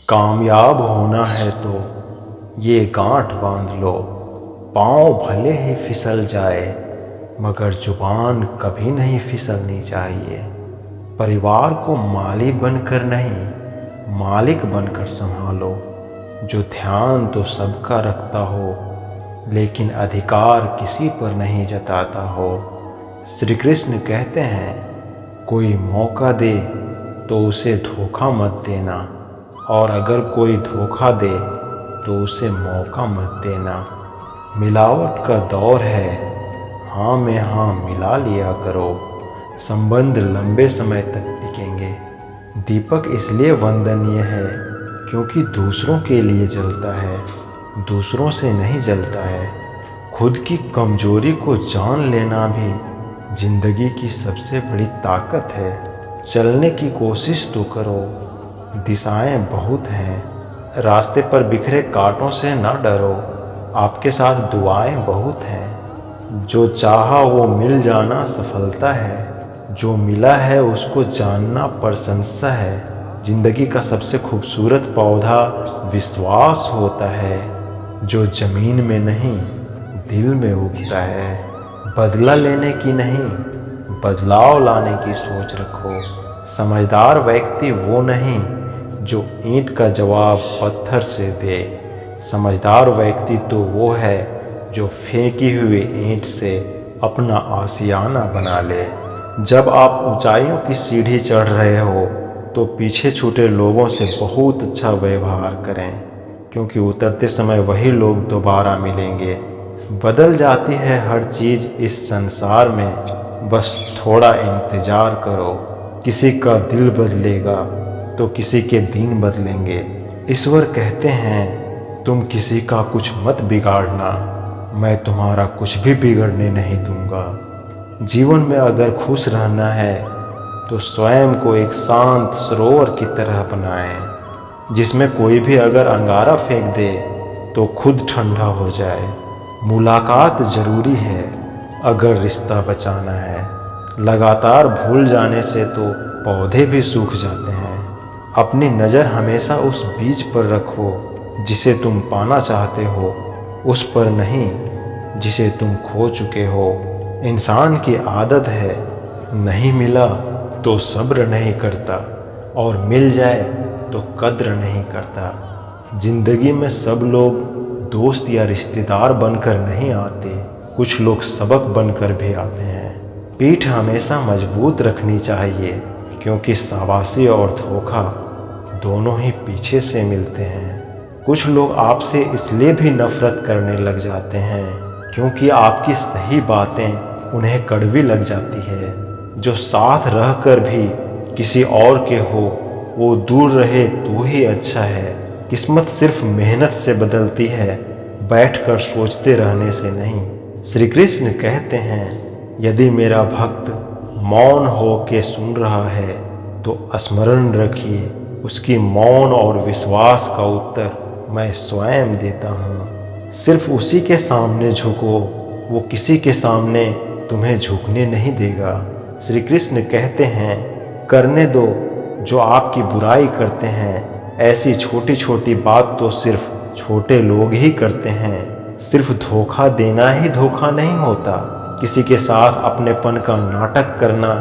कामयाब होना है तो ये गांठ बांध लो। पाँव भले ही फिसल जाए मगर जुबान कभी नहीं फिसलनी चाहिए। परिवार को माली बनकर नहीं मालिक बनकर संभालो। जो ध्यान तो सबका रखता हो लेकिन अधिकार किसी पर नहीं जताता हो। श्री कृष्ण कहते हैं, कोई मौका दे तो उसे धोखा मत देना, और अगर कोई धोखा दे तो उसे मौका मत देना। मिलावट का दौर है, हाँ में हाँ मिला लिया करो। संबंध लंबे समय तक टिकेंगे। दीपक इसलिए वंदनीय है क्योंकि दूसरों के लिए जलता है, दूसरों से नहीं जलता है। खुद की कमजोरी को जान लेना भी जिंदगी की सबसे बड़ी ताकत है। चलने की कोशिश तो करो, दिशाएं बहुत हैं। रास्ते पर बिखरे कांटों से ना डरो, आपके साथ दुआएं बहुत हैं। जो चाहा वो मिल जाना सफलता है, जो मिला है उसको जानना प्रशंसा है। जिंदगी का सबसे खूबसूरत पौधा विश्वास होता है, जो ज़मीन में नहीं दिल में उगता है। बदला लेने की नहीं बदलाव लाने की सोच रखो। समझदार व्यक्ति वो नहीं जो ईंट का जवाब पत्थर से दे। समझदार व्यक्ति तो वो है जो फेंकी हुई ईंट से अपना आशियाना बना ले। जब आप ऊंचाइयों की सीढ़ी चढ़ रहे हो तो पीछे छूटे लोगों से बहुत अच्छा व्यवहार करें, क्योंकि उतरते समय वही लोग दोबारा मिलेंगे। बदल जाती है हर चीज़ इस संसार में, बस थोड़ा इंतज़ार करो। किसी का दिल बदलेगा तो किसी के दिन बदलेंगे। ईश्वर कहते हैं, तुम किसी का कुछ मत बिगाड़ना, मैं तुम्हारा कुछ भी बिगड़ने नहीं दूंगा। जीवन में अगर खुश रहना है तो स्वयं को एक शांत सरोवर की तरह बनाएं, जिसमें कोई भी अगर अंगारा फेंक दे तो खुद ठंडा हो जाए। मुलाकात ज़रूरी है अगर रिश्ता बचाना है। लगातार भूल जाने से तो पौधे भी सूख जाते हैं। अपनी नज़र हमेशा उस बीज पर रखो जिसे तुम पाना चाहते हो, उस पर नहीं जिसे तुम खो चुके हो। इंसान की आदत है, नहीं मिला तो सब्र नहीं करता, और मिल जाए तो कद्र नहीं करता। जिंदगी में सब लोग दोस्त या रिश्तेदार बनकर नहीं आते, कुछ लोग सबक बनकर भी आते हैं। पीठ हमेशा मजबूत रखनी चाहिए, क्योंकि शाबाशी और धोखा दोनों ही पीछे से मिलते हैं। कुछ लोग आपसे इसलिए भी नफरत करने लग जाते हैं क्योंकि आपकी सही बातें उन्हें कड़वी लग जाती है। जो साथ रहकर भी किसी और के हो वो दूर रहे तो ही अच्छा है। किस्मत सिर्फ मेहनत से बदलती है, बैठकर सोचते रहने से नहीं। श्री कृष्ण कहते हैं, यदि मेरा भक्त मौन हो के सुन रहा है तो स्मरण रखिए, उसकी मौन और विश्वास का उत्तर मैं स्वयं देता हूँ। सिर्फ उसी के सामने झुको, वो किसी के सामने तुम्हें झुकने नहीं देगा। श्री कृष्ण कहते हैं, करने दो जो आपकी बुराई करते हैं। ऐसी छोटी छोटी बात तो सिर्फ छोटे लोग ही करते हैं। सिर्फ धोखा देना ही धोखा नहीं होता, किसी के साथ अपनेपन का नाटक करना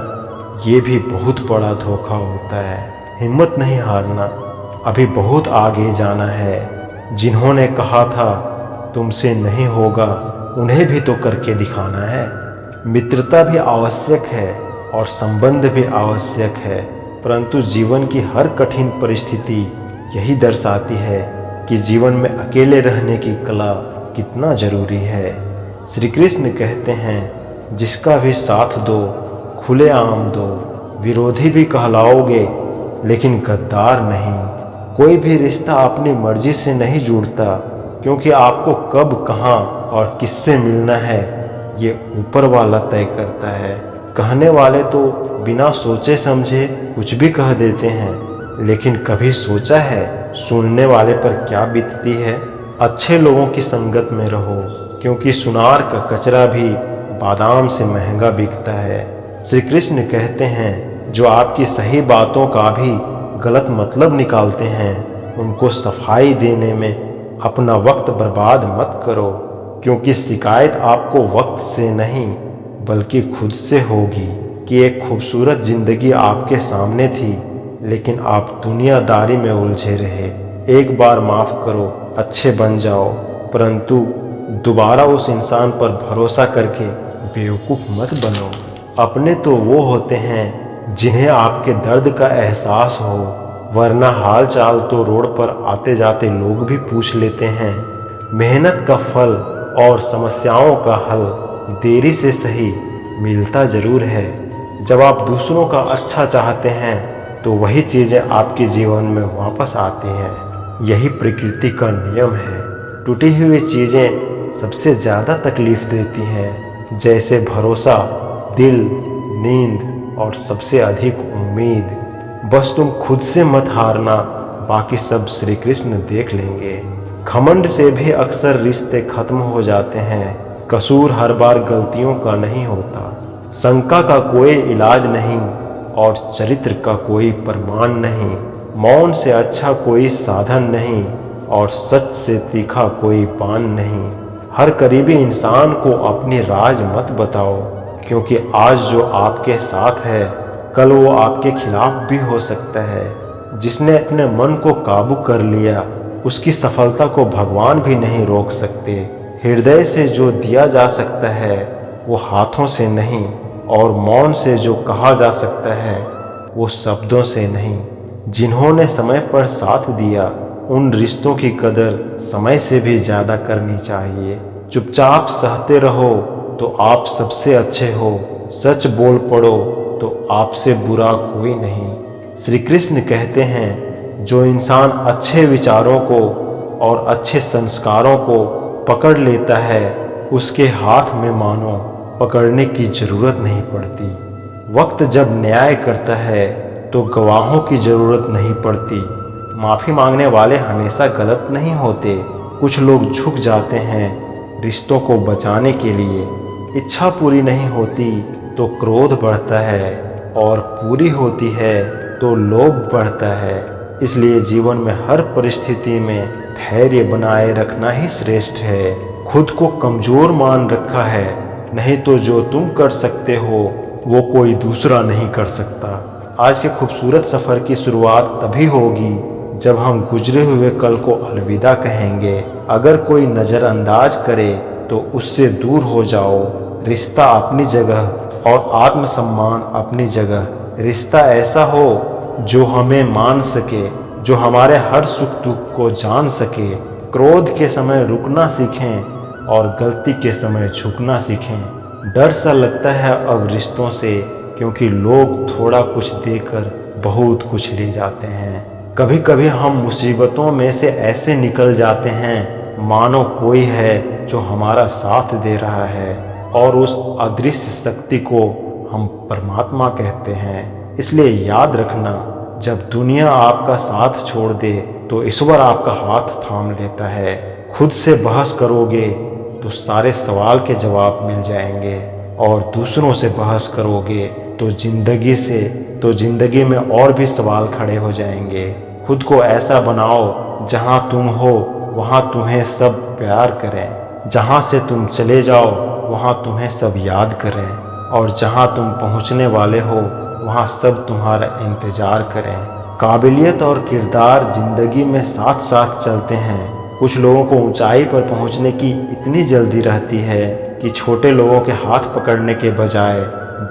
ये भी बहुत बड़ा धोखा होता है। हिम्मत नहीं हारना, अभी बहुत आगे जाना है। जिन्होंने कहा था तुमसे नहीं होगा, उन्हें भी तो करके दिखाना है। मित्रता भी आवश्यक है और संबंध भी आवश्यक है, परंतु जीवन की हर कठिन परिस्थिति यही दर्शाती है कि जीवन में अकेले रहने की कला कितना जरूरी है। श्री कृष्ण कहते हैं, जिसका भी साथ दो खुलेआम दो, विरोधी भी कहलाओगे लेकिन गद्दार नहीं। कोई भी रिश्ता अपनी मर्जी से नहीं जुड़ता, क्योंकि आपको कब कहाँ और किससे मिलना है ये ऊपर वाला तय करता है। कहने वाले तो बिना सोचे समझे कुछ भी कह देते हैं, लेकिन कभी सोचा है सुनने वाले पर क्या बीतती है। अच्छे लोगों की संगत में रहो, क्योंकि सुनार का कचरा भी बादाम से महंगा बिकता है। श्री कृष्ण कहते हैं, जो आपकी सही बातों का भी गलत मतलब निकालते हैं उनको सफाई देने में अपना वक्त बर्बाद मत करो, क्योंकि शिकायत आपको वक्त से नहीं बल्कि खुद से होगी कि एक खूबसूरत ज़िंदगी आपके सामने थी, लेकिन आप दुनियादारी में उलझे रहे। एक बार माफ़ करो, अच्छे बन जाओ, परंतु दोबारा उस इंसान पर भरोसा करके बेवकूफ़ मत बनो। अपने तो वो होते हैं जिन्हें आपके दर्द का एहसास हो, वरना हाल चाल तो रोड पर आते जाते लोग भी पूछ लेते हैं। मेहनत का फल और समस्याओं का हल देरी से सही मिलता ज़रूर है। जब आप दूसरों का अच्छा चाहते हैं तो वही चीज़ें आपके जीवन में वापस आती हैं। यही प्रकृति का नियम है। टूटी हुई चीज़ें सबसे ज़्यादा तकलीफ़ देती हैं, जैसे भरोसा, दिल, नींद और सबसे अधिक उम्मीद। बस तुम खुद से मत हारना, बाकी सब श्री कृष्ण देख लेंगे। घमंड से भी अक्सर रिश्ते खत्म हो जाते हैं। कसूर हर बार गलतियों का नहीं होता। शंका का कोई इलाज नहीं और चरित्र का कोई प्रमाण नहीं। मौन से अच्छा कोई साधन नहीं और सच से तीखा कोई बाण नहीं। हर करीबी इंसान को अपनी राज मत बताओ, क्योंकि आज जो आपके साथ है कल वो आपके खिलाफ भी हो सकता है। जिसने अपने मन को काबू कर लिया उसकी सफलता को भगवान भी नहीं रोक सकते। हृदय से जो दिया जा सकता है वो हाथों से नहीं, और मौन से जो कहा जा सकता है वो शब्दों से नहीं। जिन्होंने समय पर साथ दिया उन रिश्तों की कदर समय से भी ज़्यादा करनी चाहिए। चुपचाप सहते रहो तो आप सबसे अच्छे हो, सच बोल पड़ो तो आपसे बुरा कोई नहीं। श्री कृष्ण कहते हैं, जो इंसान अच्छे विचारों को और अच्छे संस्कारों को पकड़ लेता है उसके हाथ में मानो पकड़ने की ज़रूरत नहीं पड़ती। वक्त जब न्याय करता है तो गवाहों की ज़रूरत नहीं पड़ती। माफ़ी मांगने वाले हमेशा गलत नहीं होते। कुछ लोग झुक जाते हैं रिश्तों को बचाने के लिए। इच्छा पूरी नहीं होती तो क्रोध बढ़ता है, और पूरी होती है तो लोभ बढ़ता है। इसलिए जीवन में हर परिस्थिति में धैर्य बनाए रखना ही श्रेष्ठ है। खुद को कमज़ोर मान रखा है, नहीं तो जो तुम कर सकते हो वो कोई दूसरा नहीं कर सकता। आज के खूबसूरत सफ़र की शुरुआत तभी होगी जब हम गुजरे हुए कल को अलविदा कहेंगे। अगर कोई नज़रअंदाज करे तो उससे दूर हो जाओ। रिश्ता अपनी जगह और आत्मसम्मान अपनी जगह। रिश्ता ऐसा हो जो हमें मान सके, जो हमारे हर सुख दुख को जान सके। क्रोध के समय रुकना सीखें और गलती के समय झुकना सीखें। डर सा लगता है अब रिश्तों से, क्योंकि लोग थोड़ा कुछ देकर बहुत कुछ ले जाते हैं। कभी कभी हम मुसीबतों में से ऐसे निकल जाते हैं मानो कोई है जो हमारा साथ दे रहा है, और उस अदृश्य शक्ति को हम परमात्मा कहते हैं। इसलिए याद रखना, जब दुनिया आपका साथ छोड़ दे तो ईश्वर आपका हाथ थाम लेता है। खुद से बहस करोगे तो सारे सवाल के जवाब मिल जाएंगे, और दूसरों से बहस करोगे तो ज़िंदगी में और भी सवाल खड़े हो जाएंगे। खुद को ऐसा बनाओ जहाँ तुम हो वहाँ तुम्हें सब प्यार करें, जहाँ से तुम चले जाओ वहाँ तुम्हें सब याद करें, और जहाँ तुम पहुँचने वाले हो वहाँ सब तुम्हारा इंतज़ार करें। काबिलियत और किरदार ज़िंदगी में साथ साथ चलते हैं। कुछ लोगों को ऊंचाई पर पहुँचने की इतनी जल्दी रहती है कि छोटे लोगों के हाथ पकड़ने के बजाय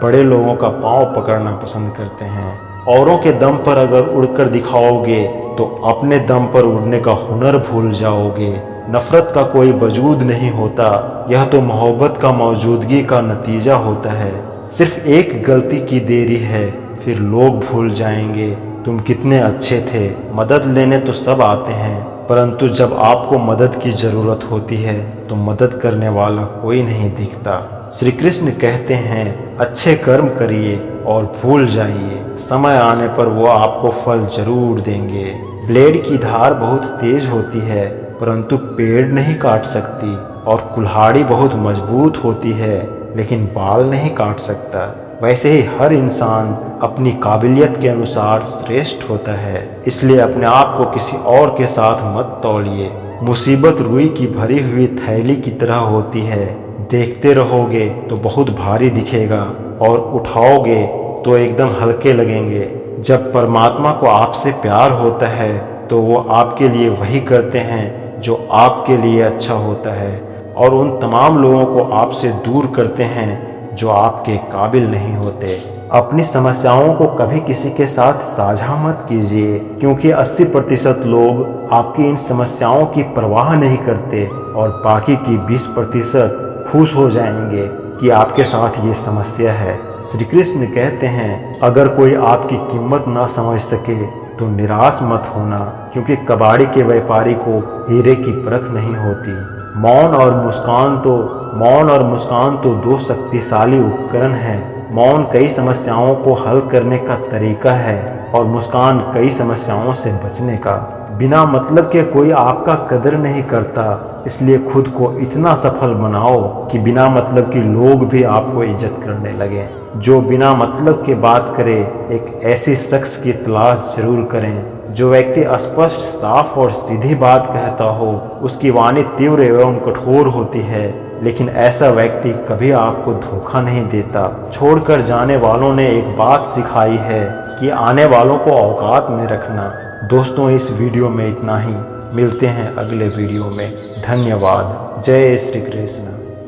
बड़े लोगों का पाँव पकड़ना पसंद करते हैं। औरों के दम पर अगर उड़कर दिखाओगे तो अपने दम पर उड़ने का हुनर भूल जाओगे। नफ़रत का कोई वजूद नहीं होता, यह तो मोहब्बत का मौजूदगी का नतीजा होता है। सिर्फ एक गलती की देरी है, फिर लोग भूल जाएंगे तुम कितने अच्छे थे। मदद लेने तो सब आते हैं, परंतु जब आपको मदद की ज़रूरत होती है तो मदद करने वाला कोई नहीं दिखता। श्री कृष्ण कहते हैं, अच्छे कर्म करिए और भूल जाइए, समय आने पर वो आपको फल जरूर देंगे। ब्लेड की धार बहुत तेज होती है परंतु पेड़ नहीं काट सकती, और कुल्हाड़ी बहुत मजबूत होती है लेकिन बाल नहीं काट सकता। वैसे ही हर इंसान अपनी काबिलियत के अनुसार श्रेष्ठ होता है। इसलिए अपने आप को किसी और के साथ मत तौलिए। मुसीबत रुई की भरी हुई थैली की तरह होती है। देखते रहोगे तो बहुत भारी दिखेगा और उठाओगे तो एकदम हल्के लगेंगे। जब परमात्मा को आपसे प्यार होता है तो वो आपके लिए वही करते हैं जो आपके लिए अच्छा होता है, और उन तमाम लोगों को आपसे दूर करते हैं जो आपके काबिल नहीं होते। अपनी समस्याओं को कभी किसी के साथ साझा मत कीजिए, क्योंकि 80% लोग आपकी इन समस्याओं की परवाह नहीं करते और बाकी की 20% खुश हो जाएंगे कि आपके साथ ये समस्या है। श्री कृष्ण कहते हैं, अगर कोई आपकी कीमत ना समझ सके तो निराश मत होना, क्योंकि कबाड़ी के व्यापारी को हीरे की परख नहीं होती। मौन और मुस्कान तो दो शक्तिशाली उपकरण हैं। मौन कई समस्याओं को हल करने का तरीका है और मुस्कान कई समस्याओं से बचने का। बिना मतलब के कोई आपका कदर नहीं करता, इसलिए खुद को इतना सफल बनाओ कि बिना मतलब के लोग भी आपको इज्जत करने लगें। जो बिना मतलब के बात करे, एक ऐसी शख्स की तलाश जरूर करें जो व्यक्ति स्पष्ट, साफ और सीधी बात कहता हो। उसकी वाणी तीव्र एवं कठोर होती है, लेकिन ऐसा व्यक्ति कभी आपको धोखा नहीं देता। छोड़कर जाने वालों ने एक बात सिखाई है कि आने वालों को औकात में रखना। दोस्तों, इस वीडियो में इतना ही। मिलते हैं अगले वीडियो में। धन्यवाद। जय श्री कृष्ण।